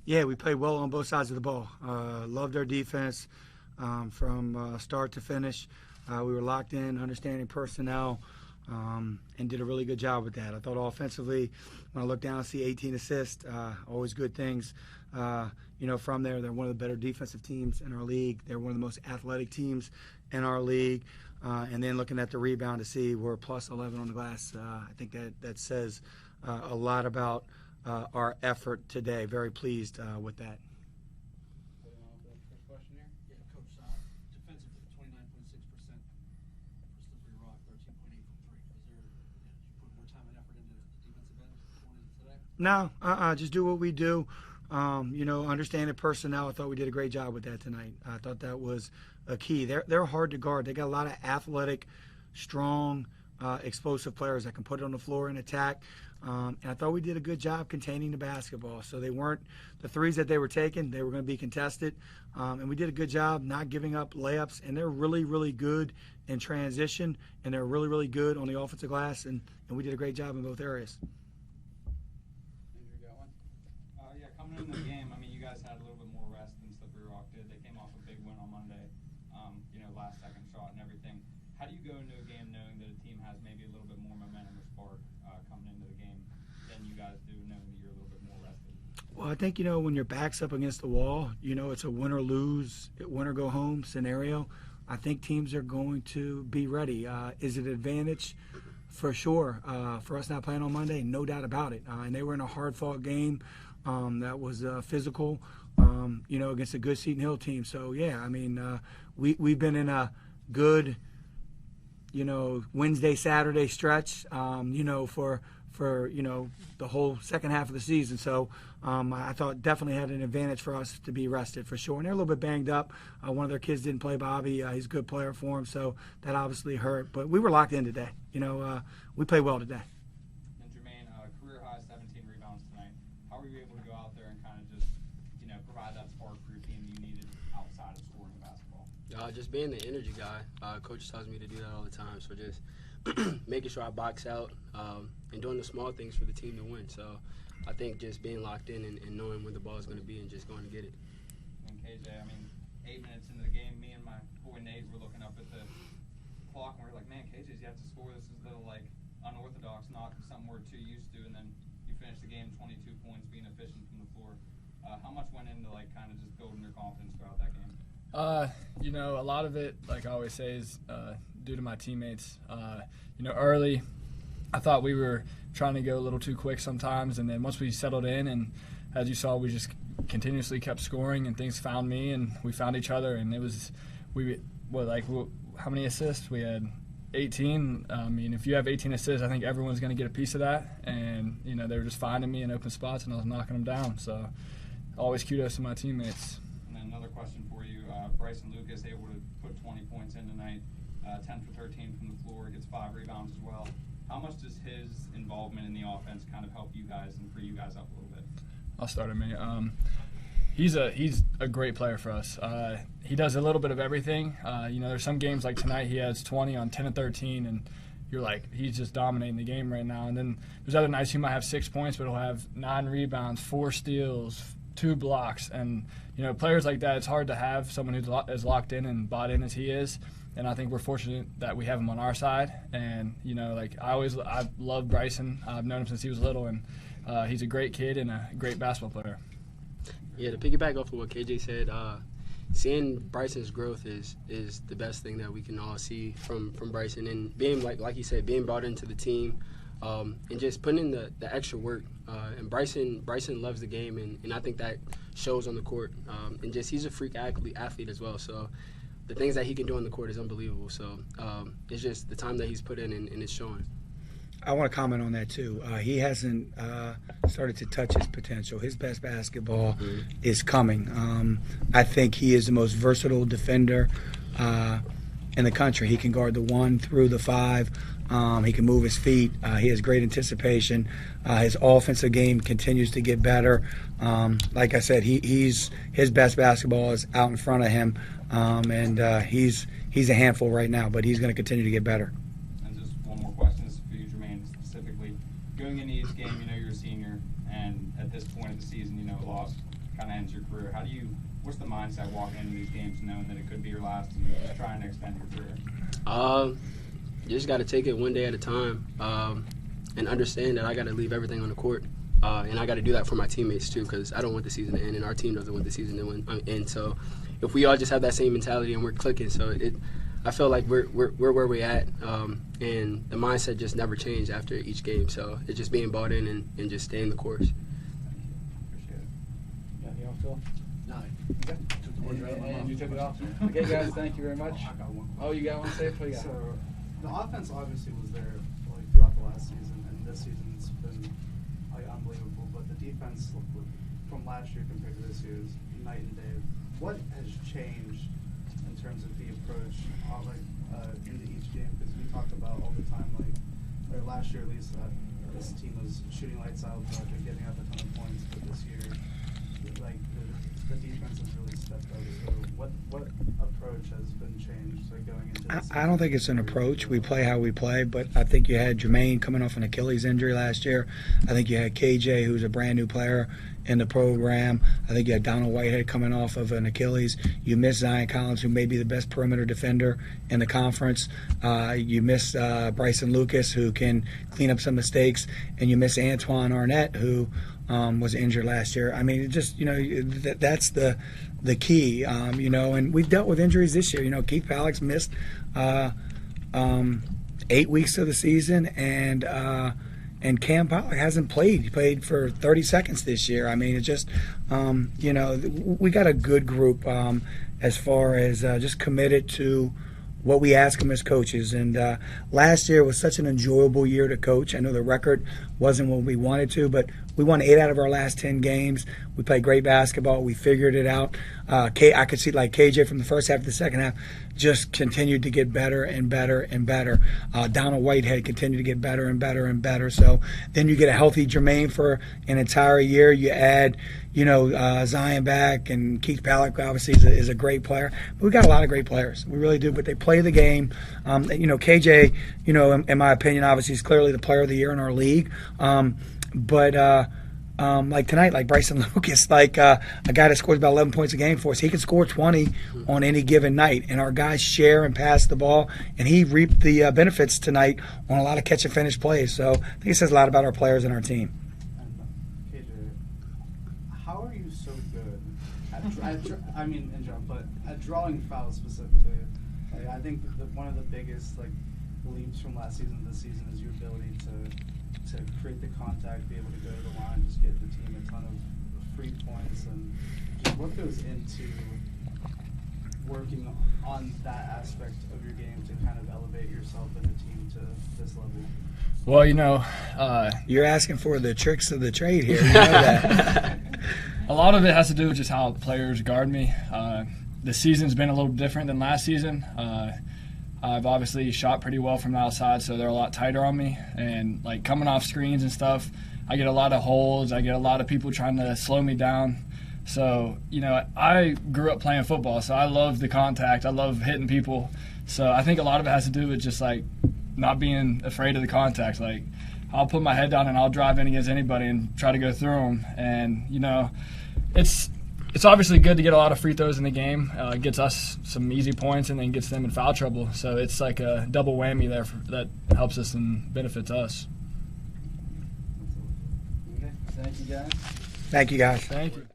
Yeah, we played well on both sides of the ball. Loved our defense from start to finish. We were locked in, understanding personnel, and did a really good job with that. I thought offensively, when I look down and see 18 assists, always good things. From there, they're one of the better defensive teams in our league. They're one of the most athletic teams in our league. And then looking at the rebound to see we're plus 11 on the glass, I think that says a lot about our effort today. Very pleased with that. First question here. Yeah, Coach, defensively, 29.6% for slippery rock, 13.8 from three. Did you put more time and effort into the defensive end going into today? No, just do what we do. Understanding personnel, I thought we did a great job with that tonight. I thought that was a key. They're hard to guard. They got a lot of athletic, strong, explosive players that can put it on the floor and attack. And I thought we did a good job containing the basketball. So they weren't the threes that they were taking. They were going to be contested. And we did a good job not giving up layups. And they're really, really good in transition. And they're really, really good on the offensive glass. And we did a great job in both areas. Andrew, got one? Yeah, coming into the game, I mean, you guys had a little bit more rest than Slippery Rock did. They came off a big win on Monday, last second shot and everything. How do you go into a game knowing that a team has maybe a little bit more momentum or spark coming into the game than you guys do, knowing that you're a little bit more rested? Well, I think, when your back's up against the wall, it's a win or lose, win or go home scenario. I think teams are going to be ready. Is it an advantage? For sure. For us not playing on Monday, no doubt about it. And they were in a hard-fought game that was physical, against a good Seton Hill team. So, yeah, I mean, we've been in a good, Wednesday, Saturday stretch, for the whole second half of the season. So I thought definitely had an advantage for us to be rested for sure. And they're a little bit banged up. One of their kids didn't play, Bobby. He's a good player for him, so that obviously hurt. But we were locked in today. We played well today. And Jermaine, career high 17 rebounds tonight. How were you able to go out there and kind of just, provide that spark for your team that you needed outside of scoring the basketball? Just being the energy guy. Coach tells me to do that all the time. So just making sure I box out and doing the small things for the team to win. So I think just being locked in and knowing where the ball is going to be and just going to get it. And KJ, 8 minutes into the game, me and my boy Nate were looking up at the clock and we were like, man, KJ's yet to score. This is a little unorthodox, not something we're too used to. And then you finished the game 22 points, being efficient from the floor. How much went into kind of just building your confidence throughout that game? A lot of it, like I always say, is due to my teammates. Early, I thought we were trying to go a little too quick sometimes, and then once we settled in, and as you saw, we just continuously kept scoring, and things found me, and we found each other, and it was, how many assists? We had 18. If you have 18 assists, I think everyone's going to get a piece of that, and, they were just finding me in open spots, and I was knocking them down, so always kudos to my teammates. And then another question for you, Bryson Lucas able to put 20 points in tonight, 10 for 13 from the floor, gets 5 rebounds as well. How much does his involvement in the offense kind of help you guys and free you guys up a little bit? I'll start him. He's a great player for us. He does a little bit of everything. There's some games like tonight he has 20 on 10 and 13, and you're like, he's just dominating the game right now. And then there's other nights he might have 6 points, but he'll have 9 rebounds, 4 steals, 2 blocks. And, players like that, it's hard to have someone who's as locked in and bought in as he is. And I think we're fortunate that we have him on our side. And, I love Bryson. I've known him since he was little, and he's a great kid and a great basketball player. Yeah, to piggyback off of what KJ said, seeing Bryson's growth is the best thing that we can all see from Bryson. And being, like he said, being brought into the team and just putting in the extra work. And Bryson loves the game, and I think that shows on the court. And just he's a freak athlete as well. So the things that he can do on the court is unbelievable. So it's just the time that he's put in, and it's showing. I want to comment on that too. He hasn't started to touch his potential. His best basketball is coming. I think he is the most versatile defender in the country. He can guard the 1 through the 5. He can move his feet. He has great anticipation. His offensive game continues to get better. Like I said, his best basketball is out in front of him, and he's a handful right now, but he's going to continue to get better. And just one more question, this is for you, Jermaine, specifically. Going into each game, you're a senior, and at this point of the season, lost kind of ends your career. What's the mindset walking into these games knowing that it could be your last and just trying to extend your career? You just got to take it one day at a time, and understand that I got to leave everything on the court. And I got to do that for my teammates too, because I don't want the season to end, and our team doesn't want the season to end. So if we all just have that same mentality and we're clicking, I feel like we're where we're at, and the mindset just never changed after each game. So it's just being bought in and just staying the course. Appreciate it. Anything else, Phil? No, took the words right out of my mouth. And you took it off. Okay, guys, thank you very much. I got one. Oh, you got one, Safe? What do you got? So, the offense obviously was there like throughout the last season, and this season it's been like unbelievable. But the defense from last year compared to this year is night and day. What has changed in terms of the approach, into each game? Because we talked about all the time, or last year at least, that this team was shooting lights out, but they're giving up a ton of points. But this year, the defense has really stepped up. So what approach has been changed going into this? I don't think it's an approach. We play how we play, but I think you had Jermaine coming off an Achilles injury last year. I think you had KJ, who's a brand new player in the program. I think you had Donald Whitehead coming off of an Achilles. You miss Zion Collins, who may be the best perimeter defender in the conference. You miss Bryson Lucas, who can clean up some mistakes. And you miss Antoine Arnett, who was injured last year. I mean, that's the key, and we've dealt with injuries this year. Keith Pallex missed 8 weeks of the season, and Cam Pollock hasn't played. He played for 30 seconds this year. I mean, it's just, we got a good group as far as just committed to what we ask them as coaches. And last year was such an enjoyable year to coach. I know the record wasn't what we wanted to, but we won 8 out of our last 10 games. We played great basketball. We figured it out. I could see like KJ from the first half to the second half just continued to get better and better and better. Donald Whitehead continued to get better and better and better. So then you get a healthy Jermaine for an entire year. You add, Zion back, and Keith Palleck obviously is a great player. But we got a lot of great players. We really do. But they play the game. KJ, in my opinion, obviously is clearly the player of the year in our league. But like tonight, like Bryson Lucas, like a guy that scores about 11 points a game for us, he can score 20 on any given night. And our guys share and pass the ball, and he reaped the benefits tonight on a lot of catch and finish plays. So I think it says a lot about our players and our team. And KJ, how are you so good at drawing fouls specifically? I think that one of the biggest leaps from last season to this season is your ability to create the contact, be able to go to the line, just get the team a ton of free points, and just what goes into working on that aspect of your game to kind of elevate yourself and the team to this level? Well, you're asking for the tricks of the trade here. You know that. A lot of it has to do with just how players guard me. The season's been a little different than last season. I've obviously shot pretty well from the outside, so they're a lot tighter on me. And coming off screens and stuff, I get a lot of holds. I get a lot of people trying to slow me down. So, I grew up playing football, so I love the contact. I love hitting people. So I think a lot of it has to do with just not being afraid of the contact. I'll put my head down and I'll drive in against anybody and try to go through them. And, it's obviously good to get a lot of free throws in the game. It gets us some easy points and then gets them in foul trouble. So it's like a double whammy there that helps us and benefits us. Okay. Thank you, guys. Thank you, guys. Thank you.